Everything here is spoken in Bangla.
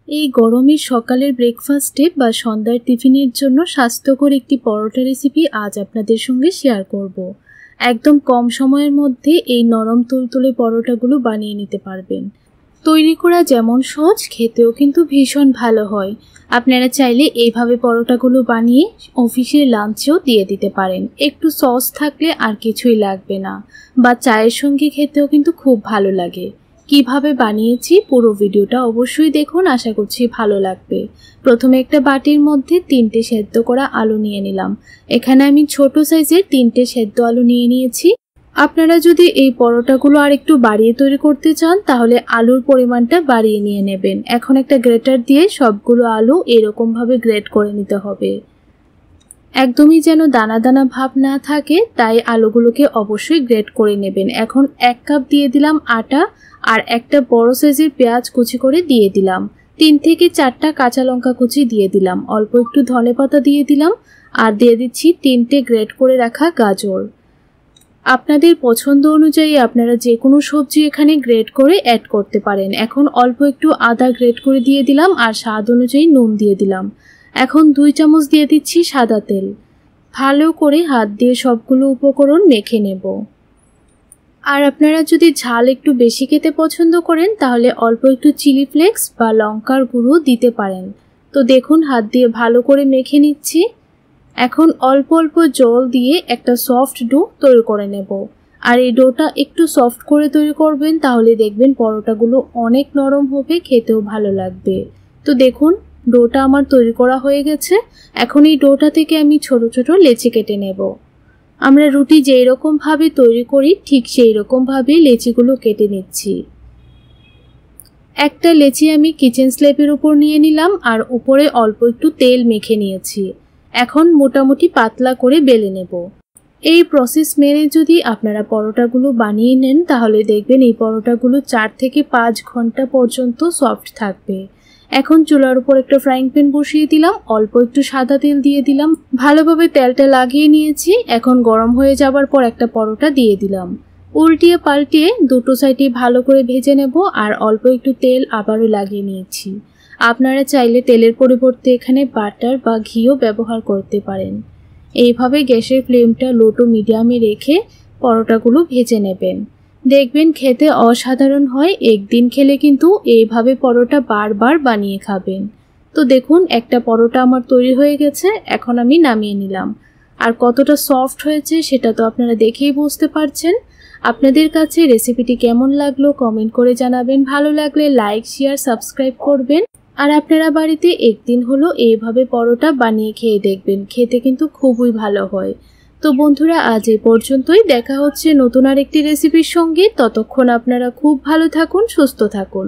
এই গরমের সকালের ব্রেকফাস্টে বা সন্ধ্যার টিফিনের জন্য স্বাস্থ্যকর একটি পরোটা রেসিপি আজ আপনাদের সঙ্গে শেয়ার করব। একদম কম সময়ের মধ্যে এই নরম তুলতুলে পরোটাগুলো বানিয়ে নিতে পারবেন। তৈরি করা যেমন সহজ, খেতেও কিন্তু ভীষণ ভালো হয়। আপনারা চাইলে এইভাবে পরোটাগুলো বানিয়ে অফিসের লাঞ্চেও দিয়ে দিতে পারেন। একটু সস থাকলে আর কিছুই লাগবে না, বা চায়ের সঙ্গে খেতেও কিন্তু খুব ভালো লাগে। কিভাবে বানিয়েছি পুরো ভিডিওটা অবশ্যই দেখুন, আশা করছি ভালো লাগবে। প্রথমে একটা বাটির মধ্যে 3টে সেদ্ধ করা আলু নিয়ে নিলাম। এখানে আমি ছোট সাইজের 3টে সেদ্ধ আলু নিয়ে নিয়েছি। আপনারা যদি এই পরোটাগুলো আর একটু বাড়িয়ে তৈরি করতে চান তাহলে আলুর পরিমাণটা বাড়িয়ে নিয়ে নেবেন। এখন একটা গ্রেটার দিয়ে সবগুলো আলু এরকমভাবে গ্রেট করে নিতে হবে। একদমই যেন দানা দানা ভাব না থাকে, তাই আলুগুলোকে অবশ্যই গ্রেট করে নেবেন। এখন 1 কাপ দিয়ে দিলাম আটা, আর একটা বড় সাইজের পেঁয়াজ কুচি করে দিয়ে দিলাম। 3 থেকে 4টা কাঁচা লঙ্কা কুচি দিয়ে দিলাম। অল্প একটু ধনেপাতা দিয়ে দিলাম, আর দিয়ে দিচ্ছি 3টে গ্রেট করে রাখা গাজর। আপনাদের পছন্দ অনুযায়ী আপনারা যে কোনো সবজি এখানে গ্রেট করে অ্যাড করতে পারেন। এখন অল্প একটু আদা গ্রেট করে দিয়ে দিলাম, আর স্বাদ অনুযায়ী নুন দিয়ে দিলাম। এখন 2 চামচ দিয়ে দিচ্ছি সাদা তেল। ভালো করে হাত দিয়ে সবগুলো উপকরণ মেখে নেব। আর আপনারা যদি ঝাল একটু বেশি খেতে পছন্দ করেন তাহলে অল্প একটু চিলি ফ্লেক্স বা লঙ্কার গুঁড়ো দিতে পারেন। তো দেখুন, হাত দিয়ে ভালো করে মেখে নিচ্ছি। এখন অল্প অল্প জল দিয়ে একটা সফট ডো তৈরি করে নেব। আর এই ডোটা একটু সফট করে তৈরি করবেন, তাহলে দেখবেন পরোটাগুলো অনেক নরম হবে, খেতেও ভালো লাগবে। তো দেখুন, ডোটা আমার তৈরি করা হয়ে গেছে। এখন এই ডোটা থেকে আমি ছোট ছোট লেচি কেটে নেব। আমরা রুটি যেই রকম ভাবে তৈরি করি ঠিক সেই রকম ভাবে লেচিগুলো কেটে নিচ্ছি। একটা লেচি আমি কিচেন স্ল্যাবের উপর নিয়ে নিলাম, আর উপরে অল্প একটু তেল মেখে নিয়েছি। এখন মোটামুটি পাতলা করে বেলে নেব। এই প্রসেস মেনে যদি আপনারা পরোটাগুলো বানিয়ে নেন তাহলে দেখবেন এই পরোটাগুলো 4 থেকে 5 ঘন্টা পর্যন্ত সফট থাকবে। এখন চুলার উপর একটা ফ্রাইং প্যান বসিয়ে দিলাম, অল্প একটু সাদা তেল দিয়ে দিলাম। ভালোভাবে তেলটা লাগিয়ে নিয়েছি। এখন গরম হয়ে যাবার পর একটা পরোটা দিয়ে দিলাম। উল্টিয়ে পাল্টিয়ে দুটো সাইডে ভালো করে ভেজে নেব, আর অল্প একটু তেল আবারও লাগিয়ে নিয়েছি। আপনারা চাইলে তেলের পরিবর্তে এখানে বাটার বা ঘিও ব্যবহার করতে পারেন। এইভাবে গ্যাসের ফ্লেমটা লো টু মিডিয়ামে রেখে পরোটাগুলো ভেজে নেবেন। দেখবেন খেতে অসাধারণ হয়। একদিন খেলে কিন্তু এইভাবে পরোটা বারবার বানিয়ে খাবেন। তো দেখুন, একটা পরোটা আমার তৈরি হয়ে গেছে। এখন আমি নামিয়ে নিলাম। আর কতটা সফট হয়েছে সেটা তো আপনারা দেখেই বুঝতে পারছেন। আপনাদের কাছে রেসিপিটি কেমন লাগলো কমেন্ট করে জানাবেন। ভালো লাগলে লাইক, শেয়ার, সাবস্ক্রাইব করবেন। আর আপনারা বাড়িতে একদিন হলো এইভাবে পরোটা বানিয়ে খেয়ে দেখবেন, খেতে কিন্তু খুবই ভালো হয়। তো বন্ধুরা, আজ এই পর্যন্তই। দেখা হচ্ছে নতুন আরেকটি রেসিপির সঙ্গে। ততক্ষণ আপনারা খুব ভালো থাকুন, সুস্থ থাকুন।